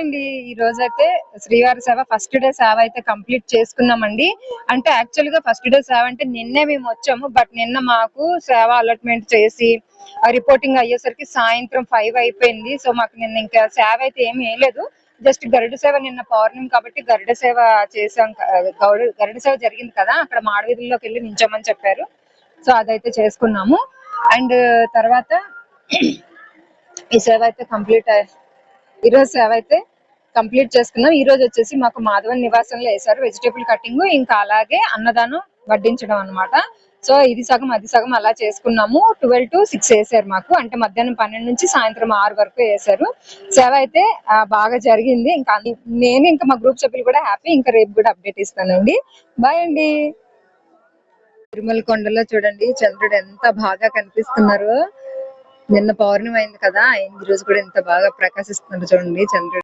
అండి ఈ రోజైతే శ్రీవారి సేవ ఫస్ట్ డే సేవ అయితే కంప్లీట్ చేసుకున్నామండి. అంటే యాక్చువల్ గా ఫస్ట్ డే సేవ అంటే నిన్నే మేము వచ్చాము. బట్ నిన్న మాకు సేవ అలాట్మెంట్ చేసి రిపోర్టింగ్ అయ్యేసరికి సాయంత్రం 5 అయిపోయింది. సో మాకు నిన్న ఇంకా సేవ అయితే ఏమి వేయలేదు. జస్ట్ గరుడ సేవ నిన్న పౌర్ణమి కాబట్టి గరుడ సేవ చేసాం. గరుడ సేవ జరిగింది కదా, అక్కడ మాడవీధుల్లోకి వెళ్ళి నించోమని చెప్పారు. సో అదైతే చేసుకున్నాము. అండ్ తర్వాత ఈ సేవ అయితే ఈ రోజు సేవ అయితే కంప్లీట్ చేసుకున్నాం. ఈ రోజు వచ్చేసి మాకు మాధవన్ నివాసంలో వేశారు వెజిటేబుల్ కటింగ్, ఇంకా అలాగే అన్నదానం వడ్డించడం అన్నమాట. సో ఇది సగం అది సగం అలా చేసుకున్నాము. 12 to 6 వేసారు మాకు, అంటే మధ్యాహ్నం 12 నుంచి సాయంత్రం 6 వరకు వేసారు. సేవ అయితే బాగా జరిగింది. ఇంకా నేను ఇంకా మా గ్రూప్ సభ్యులు కూడా హ్యాపీ. ఇంకా రేపు కూడా అప్డేట్ ఇస్తానండి. బాయ్ అండి. తిరుమల కొండలో చూడండి చంద్రుడు ఎంత బాగా కనిపిస్తున్నారు. నిన్న పౌర్ణమి అయింది కదా, ఈ రోజు కూడా ఎంత బాగా ప్రకాశిస్తున్నారు చూడండి చంద్రుడు.